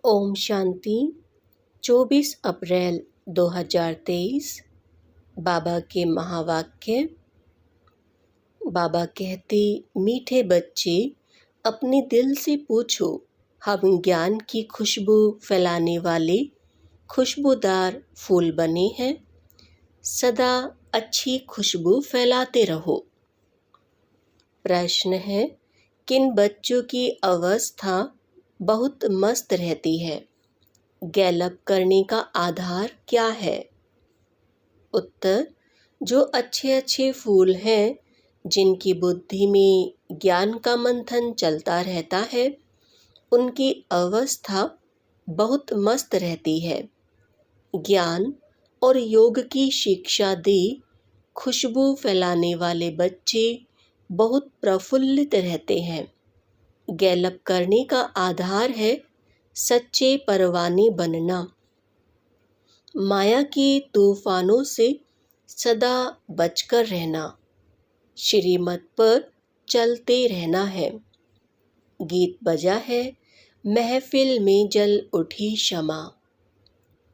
ओम शांति। 24 अप्रैल 2023। बाबा के महावाक्य। बाबा कहते, मीठे बच्चे अपने दिल से पूछो, हम ज्ञान की खुशबू फैलाने वाले खुशबूदार फूल बने हैं। सदा अच्छी खुशबू फैलाते रहो। प्रश्न है, किन बच्चों की अवस्था बहुत मस्त रहती है? गैलप करने का आधार क्या है? उत्तर, जो अच्छे अच्छे फूल हैं, जिनकी बुद्धि में ज्ञान का मंथन चलता रहता है, उनकी अवस्था बहुत मस्त रहती है। ज्ञान और योग की शिक्षा दे खुशबू फैलाने वाले बच्चे बहुत प्रफुल्लित रहते हैं। गैलप करने का आधार है सच्चे परवाने बनना। माया के तूफानों से सदा बचकर रहना। श्रीमत पर चलते रहना है। गीत बजा है, महफिल में जल उठी शमा।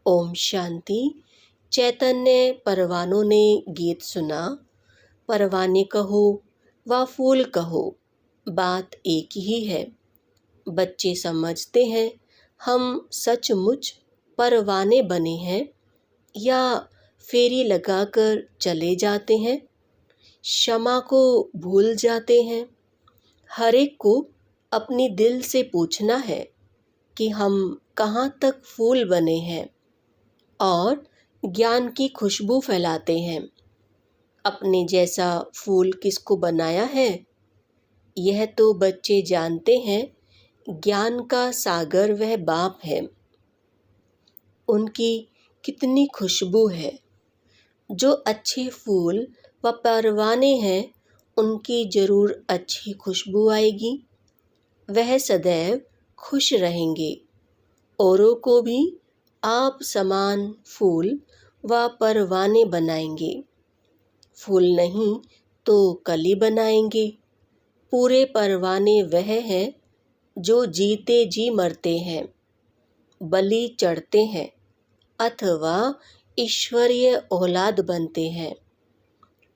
ओम शांति। चैतन्य परवानों ने गीत सुना। परवाने कहो व फूल कहो, बात एक ही है। बच्चे समझते हैं हम सचमुच परवाने बने हैं या फेरी लगाकर चले जाते हैं, क्षमा को भूल जाते हैं। हर एक को अपनी दिल से पूछना है कि हम कहाँ तक फूल बने हैं और ज्ञान की खुशबू फैलाते हैं। अपने जैसा फूल किसको बनाया है? यह तो बच्चे जानते हैं। ज्ञान का सागर वह बाप है। उनकी कितनी खुशबू है। जो अच्छे फूल व परवाने हैं, उनकी जरूर अच्छी खुशबू आएगी। वह सदैव खुश रहेंगे। औरों को भी आप समान फूल व परवाने बनाएंगे। फूल नहीं तो कली बनाएंगे। पूरे परवाने वह हैं जो जीते जी मरते हैं, बलि चढ़ते हैं अथवा ईश्वरीय औलाद बनते हैं।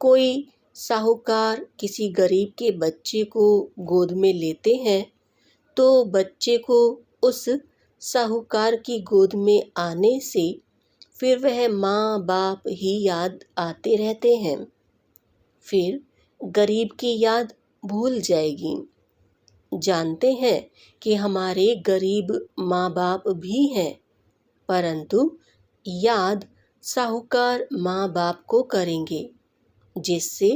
कोई साहूकार किसी गरीब के बच्चे को गोद में लेते हैं तो बच्चे को उस साहूकार की गोद में आने से फिर वह माँ बाप ही याद आते रहते हैं। फिर गरीब की याद भूल जाएगी। जानते हैं कि हमारे गरीब माँ बाप भी हैं, परंतु याद साहूकार माँ बाप को करेंगे, जिससे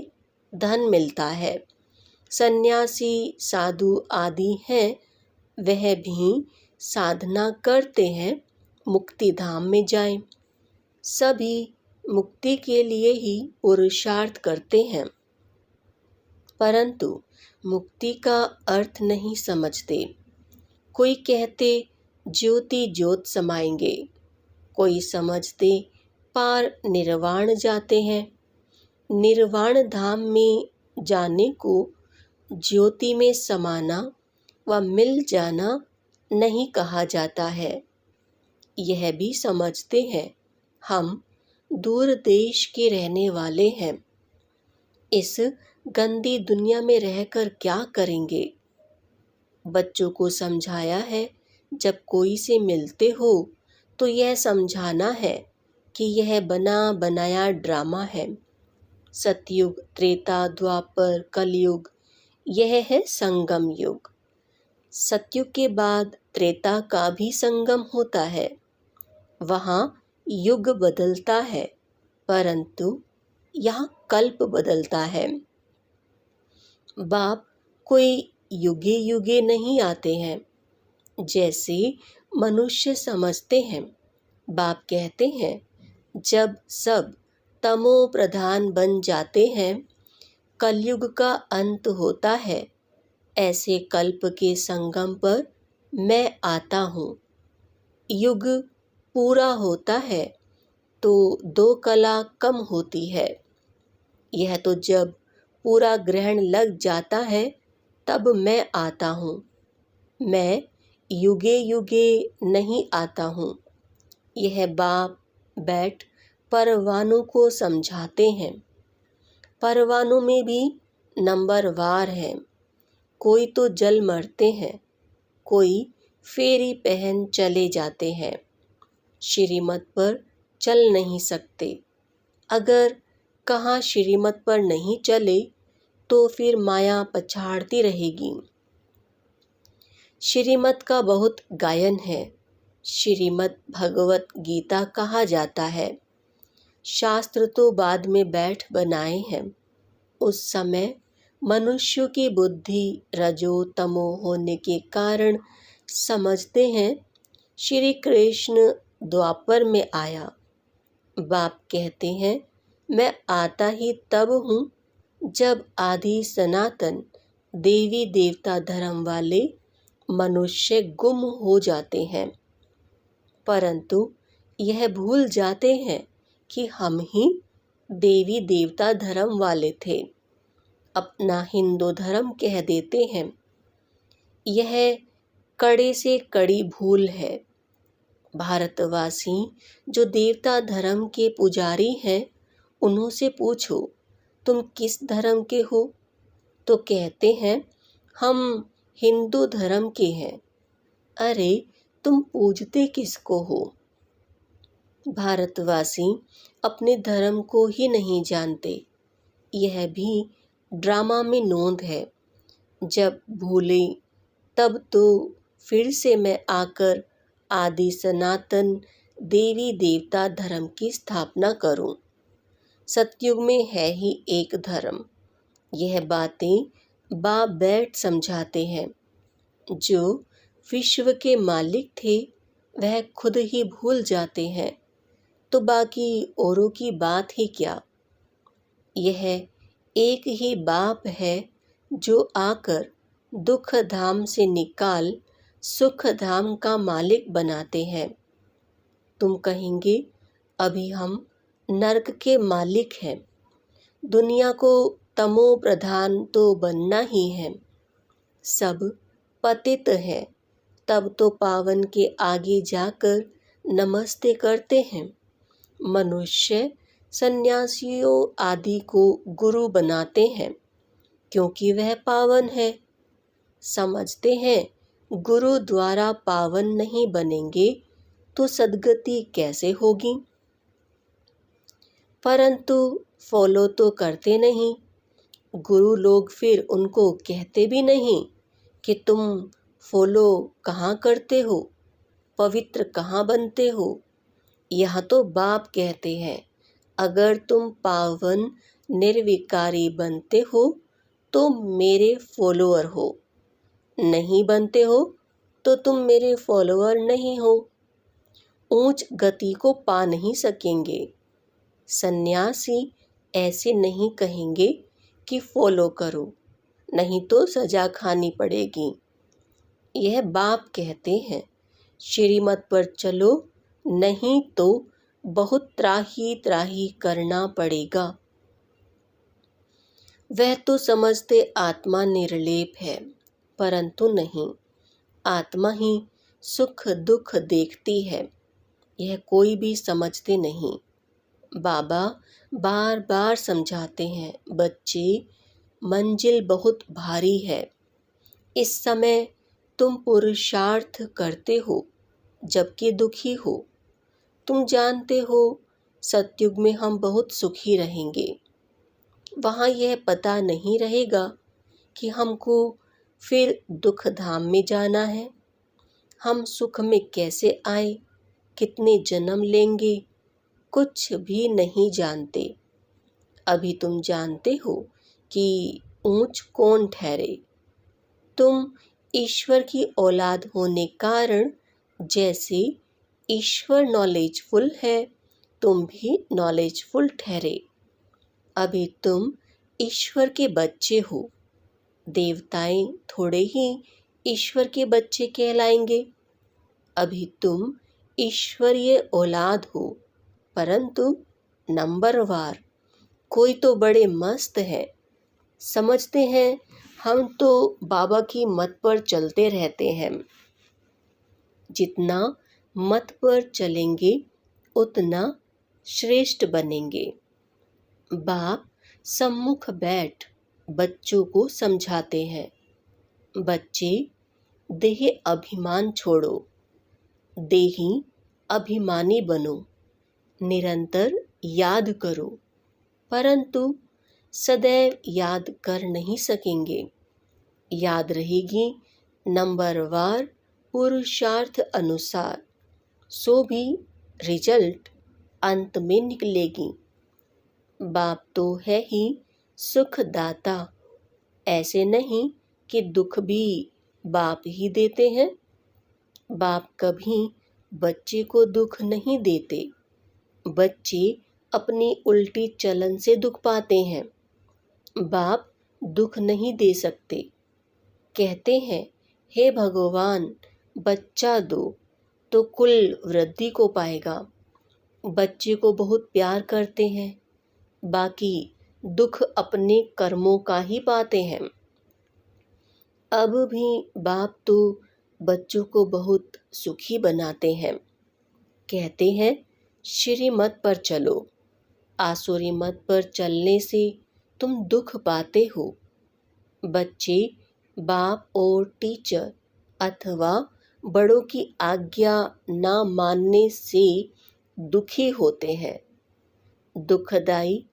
धन मिलता है। सन्यासी साधु आदि हैं, वह भी साधना करते हैं मुक्ति धाम में जाएं। सभी मुक्ति के लिए ही पुरुषार्थ करते हैं, परंतु मुक्ति का अर्थ नहीं समझते। कोई कहते ज्योति ज्योत समाएंगे, कोई समझते पार निर्वाण जाते हैं। निर्वाण धाम में जाने को ज्योति में समाना व मिल जाना नहीं कहा जाता है। यह भी समझते हैं हम दूर देश के रहने वाले हैं। इस गंदी दुनिया में रहकर क्या करेंगे? बच्चों को समझाया है, जब कोई से मिलते हो तो यह समझाना है कि यह बना बनाया ड्रामा है। सतयुग, त्रेता, द्वापर, कलयुग, यह है संगम युग। सतयुग के बाद त्रेता का भी संगम होता है। वहाँ युग बदलता है, परंतु यहाँ कल्प बदलता है। बाप कोई युगे युगे नहीं आते हैं, जैसे मनुष्य समझते हैं। बाप कहते हैं, जब सब तमो प्रधान बन जाते हैं, कलयुग का अंत होता है। ऐसे कल्प के संगम पर मैं आता हूँ। युग पूरा होता है तो 2 कला कम होती है। यह तो जब पूरा ग्रहण लग जाता है तब मैं आता हूँ। मैं युगे युगे नहीं आता हूँ। यह बाप बैठ परवानों को समझाते हैं। परवानों में भी नंबरवार है। कोई तो जल मरते हैं, कोई फेरी पहन चले जाते हैं। श्रीमत पर चल नहीं सकते। अगर कहाँ श्रीमत पर नहीं चले तो फिर माया पछाड़ती रहेगी। श्रीमत का बहुत गायन है। श्रीमद् भगवत गीता कहा जाता है। शास्त्र तो बाद में बैठ बनाए हैं। उस समय मनुष्यों की बुद्धि रजो तमो होने के कारण समझते हैं श्री कृष्ण द्वापर में आया। बाप कहते हैं मैं आता ही तब हूँ जब आदि सनातन देवी देवता धर्म वाले मनुष्य गुम हो जाते हैं, परंतु यह भूल जाते हैं कि हम ही देवी देवता धर्म वाले थे। अपना हिंदू धर्म कह देते हैं। यह कड़े से कड़ी भूल है। भारतवासी जो देवता धर्म के पुजारी हैं, उन्हों से पूछो तुम किस धर्म के हो, तो कहते हैं हम हिंदू धर्म के हैं। अरे तुम पूजते किसको हो? भारतवासी अपने धर्म को ही नहीं जानते। यह भी ड्रामा में नोंद है। जब भूले तब तो फिर से मैं आकर आदि सनातन देवी देवता धर्म की स्थापना करूं। सतयुग में है ही एक धर्म। यह बातें बाप बैठ समझाते हैं। जो विश्व के मालिक थे वह खुद ही भूल जाते हैं, तो बाकी औरों की बात ही क्या। यह एक ही बाप है जो आकर दुख धाम से निकाल सुख धाम का मालिक बनाते हैं। तुम कहेंगे अभी हम नरक के मालिक हैं। दुनिया को तमो प्रधान तो बनना ही है। सब पतित है, तब तो पावन के आगे जाकर नमस्ते करते हैं। मनुष्य सन्यासियों आदि को गुरु बनाते हैं क्योंकि वह पावन है। समझते हैं गुरु द्वारा पावन नहीं बनेंगे तो सद्गति कैसे होगी, परंतु फॉलो तो करते नहीं। गुरु लोग फिर उनको कहते भी नहीं कि तुम फॉलो कहाँ करते हो, पवित्र कहाँ बनते हो। यह तो बाप कहते हैं अगर तुम पावन निर्विकारी बनते हो तो मेरे फॉलोअर हो, नहीं बनते हो तो तुम मेरे फॉलोअर नहीं हो। ऊंच गति को पा नहीं सकेंगे। सन्यासी ऐसे नहीं कहेंगे कि फॉलो करो, नहीं तो सजा खानी पड़ेगी। यह बाप कहते हैं श्रीमत पर चलो, नहीं तो बहुत त्राही त्राही करना पड़ेगा। वह तो समझते आत्मा निर्लेप है, परंतु नहीं, आत्मा ही सुख दुख देखती है। यह कोई भी समझते नहीं। बाबा बार बार समझाते हैं बच्चे, मंजिल बहुत भारी है। इस समय तुम पुरुषार्थ करते हो जबकि दुखी हो। तुम जानते हो सतयुग में हम बहुत सुखी रहेंगे। वहाँ यह पता नहीं रहेगा कि हमको फिर दुख धाम में जाना है। हम सुख में कैसे आए, कितने जन्म लेंगे, कुछ भी नहीं जानते। अभी तुम जानते हो कि ऊंच कौन ठहरे। तुम ईश्वर की औलाद होने कारण जैसे ईश्वर नॉलेजफुल है, तुम भी नॉलेजफुल ठहरे। अभी तुम ईश्वर के बच्चे हो। देवताएं थोड़े ही ईश्वर के बच्चे कहलाएंगे। अभी तुम ईश्वरीय औलाद हो, परंतु नंबरवार। कोई तो बड़े मस्त है, समझते हैं हम तो बाबा की मत पर चलते रहते हैं। जितना मत पर चलेंगे उतना श्रेष्ठ बनेंगे। बाप सम्मुख बैठ बच्चों को समझाते हैं, बच्चे देह अभिमान छोड़ो, देही अभिमानी बनो, निरंतर याद करो, परंतु सदैव याद कर नहीं सकेंगे। याद रहेगी नंबरवार पुरुषार्थ अनुसार, सो भी रिजल्ट अंत में निकलेगी। बाप तो है ही सुखदाता, ऐसे नहीं कि दुख भी बाप ही देते हैं। बाप कभी बच्चे को दुख नहीं देते, बच्चे अपनी उल्टी चलन से दुख पाते हैं। बाप दुख नहीं दे सकते, कहते हैं हे भगवान बच्चा दो तो कुल वृद्धि को पाएगा। बच्चे को बहुत प्यार करते हैं, बाकी दुख अपने कर्मों का ही पाते हैं। अब भी बाप तो बच्चों को बहुत सुखी बनाते हैं, कहते हैं श्रीमत पर चलो, आसुरी मत पर चलने से तुम दुख पाते हो। बच्चे बाप और टीचर अथवा बड़ों की आज्ञा ना मानने से दुखी होते हैं, दुखदाई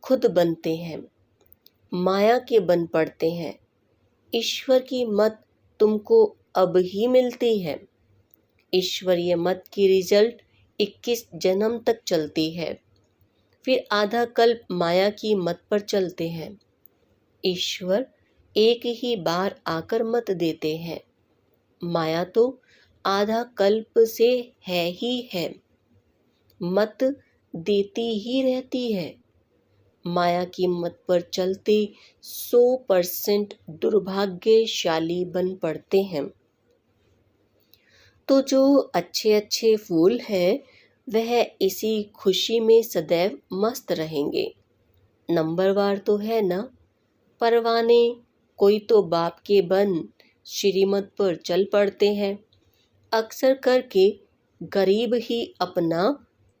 खुद बनते हैं, माया के बन पड़ते हैं। ईश्वर की मत तुमको अब ही मिलती है। ईश्वरीय मत की रिजल्ट 21 जन्म तक चलती है, फिर आधा कल्प माया की मत पर चलते हैं। ईश्वर एक ही बार आकर मत देते हैं, माया तो आधा कल्प से है ही है, मत देती ही रहती है। माया की मत पर चलते 100% दुर्भाग्यशाली बन पड़ते हैं। तो जो अच्छे अच्छे फूल हैं वह इसी खुशी में सदैव मस्त रहेंगे। नंबरवार तो है ना, परवाने कोई तो बाप के बन श्रीमत पर चल पड़ते हैं। अक्सर करके गरीब ही अपना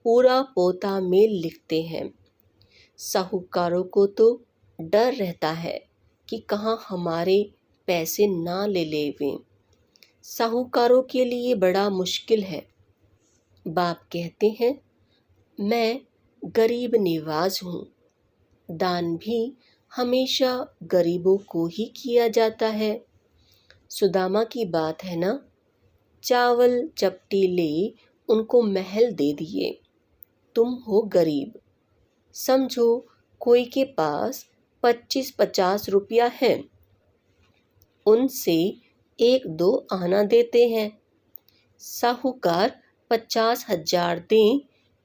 पूरा पोता मेल लिखते हैं। साहूकारों को तो डर रहता है कि कहाँ हमारे पैसे ना ले लेवें। साहूकारों के लिए बड़ा मुश्किल है। बाप कहते हैं मैं गरीब निवाज हूँ, दान भी हमेशा गरीबों को ही किया जाता है। सुदामा की बात है ना, चावल चपटी ले उनको महल दे दिए। तुम हो गरीब, समझो कोई के पास 25-50 रुपया है, उनसे 1-2 आना देते हैं। साहूकार 50,000 दें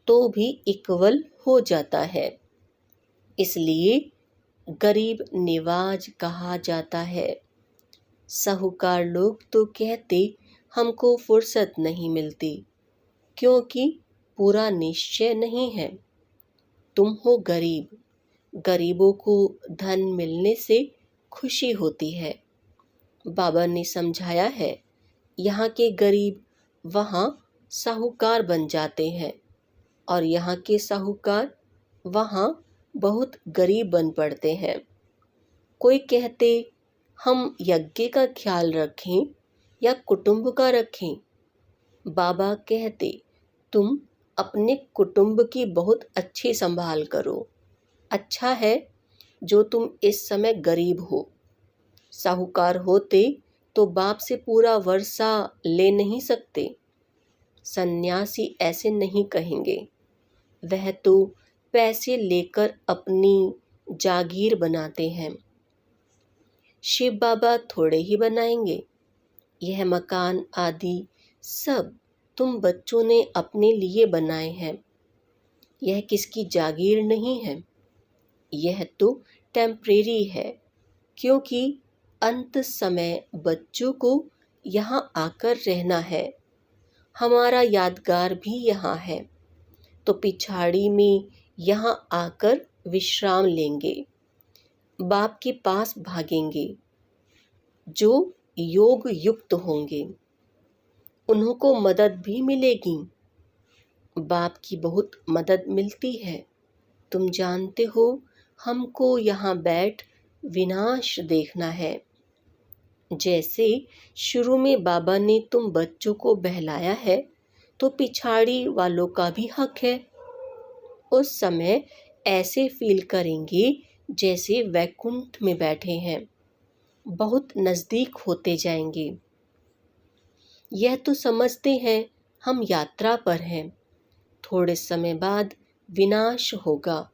तो भी इक्वल हो जाता है, इसलिए गरीब निवाज कहा जाता है। साहूकार लोग तो कहते हमको फुर्सत नहीं मिलती, क्योंकि पूरा निश्चय नहीं है। तुम हो गरीब, गरीबों को धन मिलने से खुशी होती है। बाबा ने समझाया है, यहाँ के गरीब वहाँ साहूकार बन जाते हैं और यहाँ के साहूकार वहाँ बहुत गरीब बन पड़ते हैं। कोई कहते हम यज्ञ का ख्याल रखें या कुटुंब का रखें। बाबा कहते तुम अपने कुटुंब की बहुत अच्छी संभाल करो। अच्छा है जो तुम इस समय गरीब हो। साहूकार होते तो बाप से पूरा वर्षा ले नहीं सकते। सन्यासी ऐसे नहीं कहेंगे, वह तो पैसे लेकर अपनी जागीर बनाते हैं। शिव बाबा थोड़े ही बनाएंगे। यह मकान आदि सब तुम बच्चों ने अपने लिए बनाए हैं, यह किसकी जागीर नहीं है। यह तो टेम्परेरी है, क्योंकि अंत समय बच्चों को यहाँ आकर रहना है। हमारा यादगार भी यहाँ है, तो पिछाड़ी में यहाँ आकर विश्राम लेंगे, बाप के पास भागेंगे जो योग युक्त होंगे। उनको मदद भी मिलेगी। बाप की बहुत मदद मिलती है। तुम जानते हो, हमको यहाँ बैठ विनाश देखना है। जैसे शुरू में बाबा ने तुम बच्चों को बहलाया है, तो पिछाड़ी वालों का भी हक है। उस समय ऐसे फील करेंगे जैसे वैकुंठ में बैठे हैं, बहुत नज़दीक होते जाएंगे। यह तो समझते हैं हम यात्रा पर हैं, थोड़े समय बाद विनाश होगा,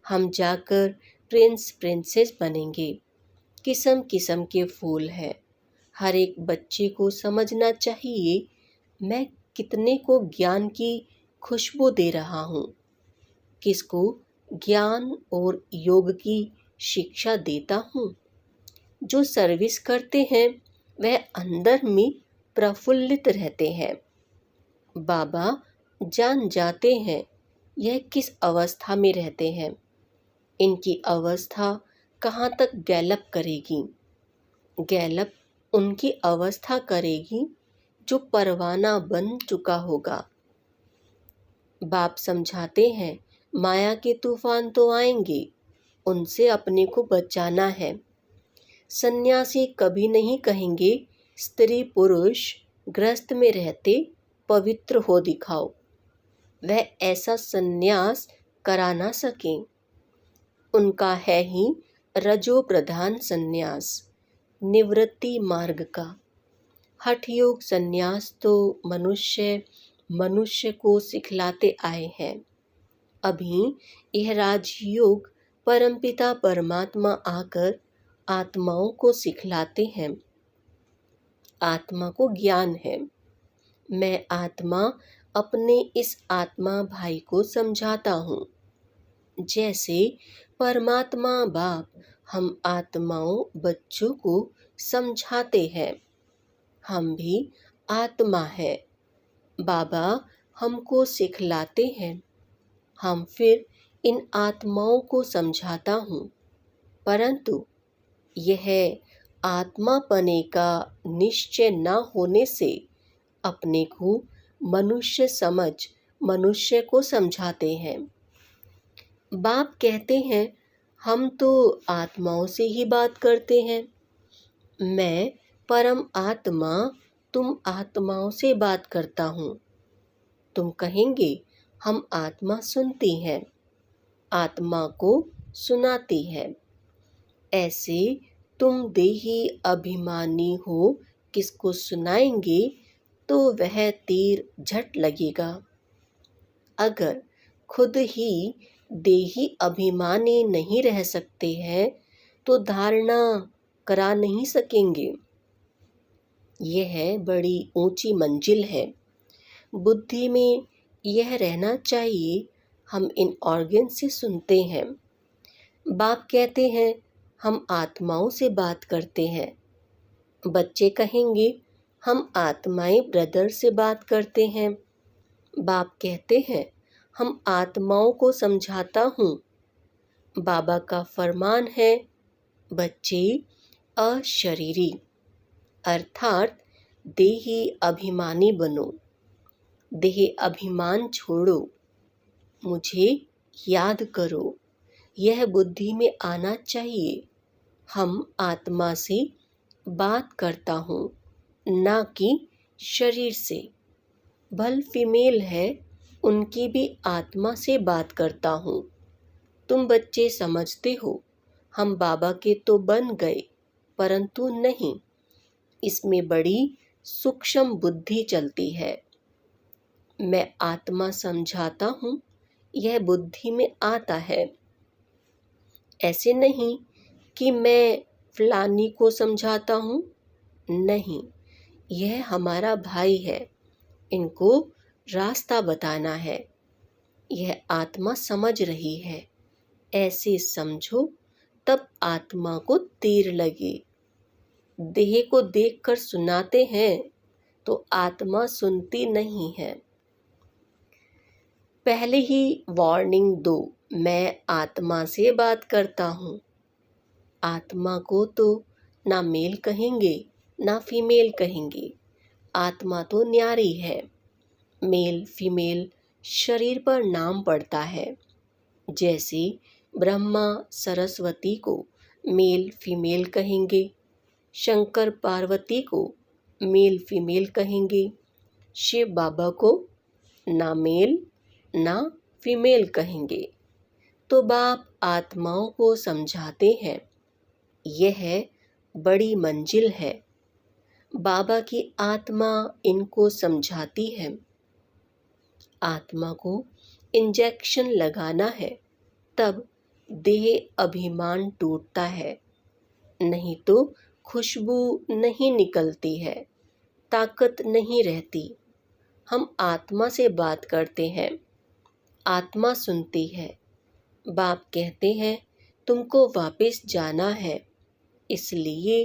हम जाकर प्रिंस प्रिंसेस बनेंगे। किस्म किस्म के फूल हैं। हर एक बच्चे को समझना चाहिए मैं कितने को ज्ञान की खुशबू दे रहा हूँ, किसको ज्ञान और योग की शिक्षा देता हूँ। जो सर्विस करते हैं वह अंदर में प्रफुल्लित रहते हैं। बाबा जान जाते हैं यह किस अवस्था में रहते हैं, इनकी अवस्था कहाँ तक गैलप करेगी। गैलप उनकी अवस्था करेगी जो परवाना बन चुका होगा। बाप समझाते हैं माया के तूफान तो आएंगे, उनसे अपने को बचाना है। सन्यासी कभी नहीं कहेंगे स्त्री पुरुष ग्रस्त में रहते पवित्र हो दिखाओ। वह ऐसा सन्यास करा ना सकें। उनका है ही रजो प्रधान सन्यास, निवृत्ति मार्ग का। हठ योग सन्यास तो मनुष्य को सिखलाते आए हैं। अभी यह राजयोग परमपिता परमात्मा आकर आत्माओं को सिखलाते हैं। आत्मा को ज्ञान है। मैं आत्मा अपने इस आत्मा भाई को समझाता हूँ। जैसे परमात्मा बाप हम आत्माओं बच्चों को समझाते हैं, हम भी आत्मा है। बाबा हमको सिखलाते हैं, हम फिर इन आत्माओं को समझाता हूँ। परंतु यह आत्मा पने का निश्चय न होने से अपने को मनुष्य समझ मनुष्य को समझाते हैं। बाप कहते हैं हम तो आत्माओं से ही बात करते हैं। मैं परम आत्मा तुम आत्माओं से बात करता हूँ। तुम कहेंगे हम आत्मा सुनती हैं, आत्मा को सुनाती है। ऐसे तुम देही अभिमानी हो, किसको सुनाएंगे तो वह तीर झट लगेगा। अगर खुद ही देही अभिमानी नहीं रह सकते हैं तो धारणा करा नहीं सकेंगे। यह बड़ी ऊंची मंजिल है। बुद्धि में यह रहना चाहिए हम इन ऑर्गन से सुनते हैं। बाप कहते हैं हम आत्माओं से बात करते हैं। बच्चे कहेंगे हम आत्माएं ब्रदर से बात करते हैं। बाप कहते हैं हम आत्माओं को समझाता हूँ। बाबा का फरमान है बच्चे अशरीरी अर्थात देही अभिमानी बनो, देह अभिमान छोड़ो, मुझे याद करो। यह बुद्धि में आना चाहिए हम आत्मा से बात करता हूँ, ना कि शरीर से। भल फीमेल है उनकी भी आत्मा से बात करता हूँ। तुम बच्चे समझते हो हम बाबा के तो बन गए, परंतु नहीं, इसमें बड़ी सूक्ष्म बुद्धि चलती है। मैं आत्मा समझाता हूँ, यह बुद्धि में आता है। ऐसे नहीं कि मैं फलानी को समझाता हूँ, नहीं, यह हमारा भाई है, इनको रास्ता बताना है। यह आत्मा समझ रही है, ऐसे समझो तब आत्मा को तीर लगे। देह को देखकर सुनाते हैं तो आत्मा सुनती नहीं है। पहले ही वार्निंग दो, मैं आत्मा से बात करता हूँ। आत्मा को तो ना मेल कहेंगे ना फीमेल कहेंगे, आत्मा तो न्यारी है। मेल फीमेल शरीर पर नाम पड़ता है। जैसे ब्रह्मा सरस्वती को मेल फीमेल कहेंगे, शंकर पार्वती को मेल फीमेल कहेंगे, शिव बाबा को ना मेल ना फीमेल कहेंगे। तो बाप आत्माओं को समझाते हैं, यह बड़ी मंजिल है। बाबा की आत्मा इनको समझाती है। आत्मा को इंजेक्शन लगाना है, तब देह अभिमान टूटता है, नहीं तो खुशबू नहीं निकलती है, ताकत नहीं रहती। हम आत्मा से बात करते हैं, आत्मा सुनती है। बाप कहते हैं तुमको वापस जाना है, इसलिए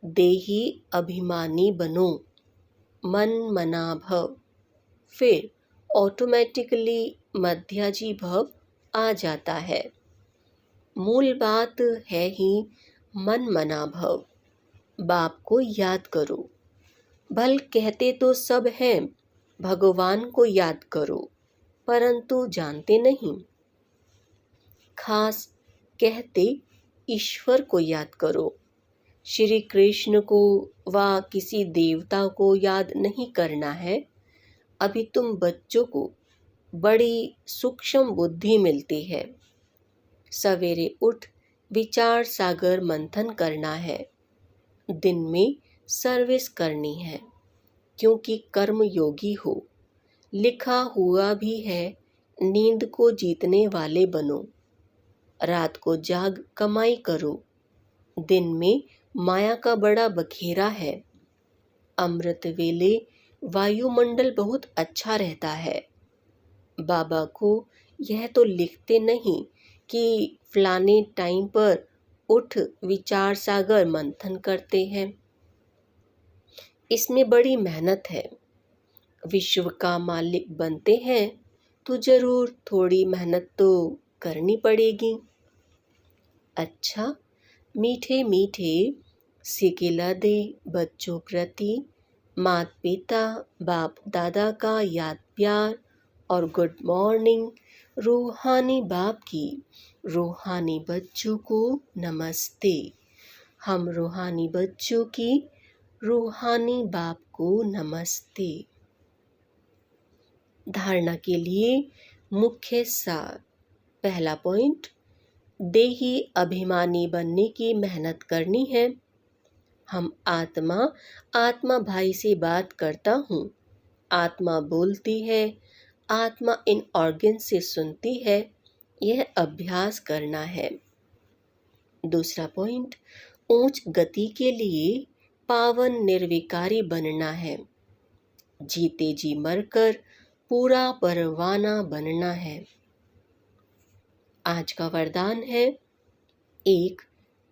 देही अभिमानी बनो, मन मना भव। फिर ऑटोमेटिकली मध्याजी भव आ जाता है। मूल बात है ही मन मना भव। बाप को याद करो। भल कहते तो सब हैं, भगवान को याद करो, परंतु जानते नहीं। खास कहते ईश्वर को याद करो। श्री कृष्ण को व किसी देवता को याद नहीं करना है। अभी तुम बच्चों को बड़ी सूक्ष्म बुद्धि मिलती है। सवेरे उठ विचार सागर मंथन करना है। दिन में सर्विस करनी है, क्योंकि कर्म योगी हो। लिखा हुआ भी है, नींद को जीतने वाले बनो। रात को जाग कमाई करो। दिन में माया का बड़ा बखेरा है। अमृत वेले वायुमंडल बहुत अच्छा रहता है। बाबा को यह तो लिखते नहीं कि फलाने टाइम पर उठ विचार सागर मंथन करते हैं। इसमें बड़ी मेहनत है। विश्व का मालिक बनते हैं तो जरूर थोड़ी मेहनत तो करनी पड़ेगी। अच्छा, मीठे मीठे सिकिला दे बच्चों प्रति माता पिता बाप दादा का याद प्यार और गुड मॉर्निंग। रूहानी बाप की रूहानी बच्चों को नमस्ते। हम रूहानी बच्चों की रूहानी बाप को नमस्ते। धारणा के लिए मुख्य सार। पहला पॉइंट, देही अभिमानी बनने की मेहनत करनी है। हम आत्मा भाई से बात करता हूँ। आत्मा बोलती है, आत्मा इन ऑर्गन से सुनती है। यह अभ्यास करना है। दूसरा पॉइंट, ऊंच गति के लिए पावन निर्विकारी बनना है। जीते जी मरकर पूरा परवाना बनना है। आज का वरदान है, एक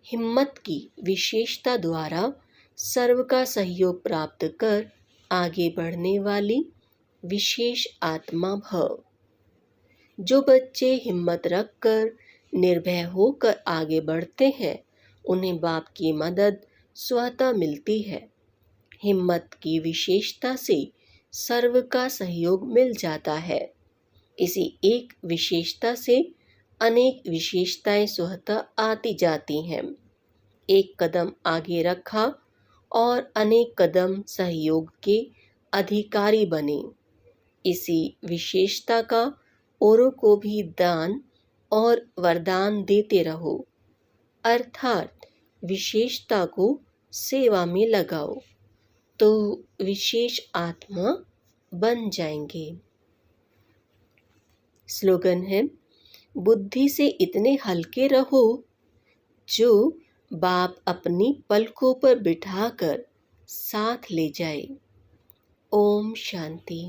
हिम्मत की विशेषता द्वारा सर्व का सहयोग प्राप्त कर आगे बढ़ने वाली विशेष आत्मा भव। जो बच्चे हिम्मत रखकर निर्भय होकर आगे बढ़ते हैं, उन्हें बाप की मदद स्वतः मिलती है। हिम्मत की विशेषता से सर्व का सहयोग मिल जाता है। इसी एक विशेषता से अनेक विशेषताएं स्वतः आती जाती हैं। एक कदम आगे रखा और अनेक कदम सहयोग के अधिकारी बने। इसी विशेषता का औरों को भी दान और वरदान देते रहो, अर्थात विशेषता को सेवा में लगाओ, तो विशेष आत्मा बन जाएंगे। स्लोगन है, बुद्धि से इतने हल्के रहो जो बाप अपनी पलकों पर बिठाकर साथ ले जाए। ओम शांति।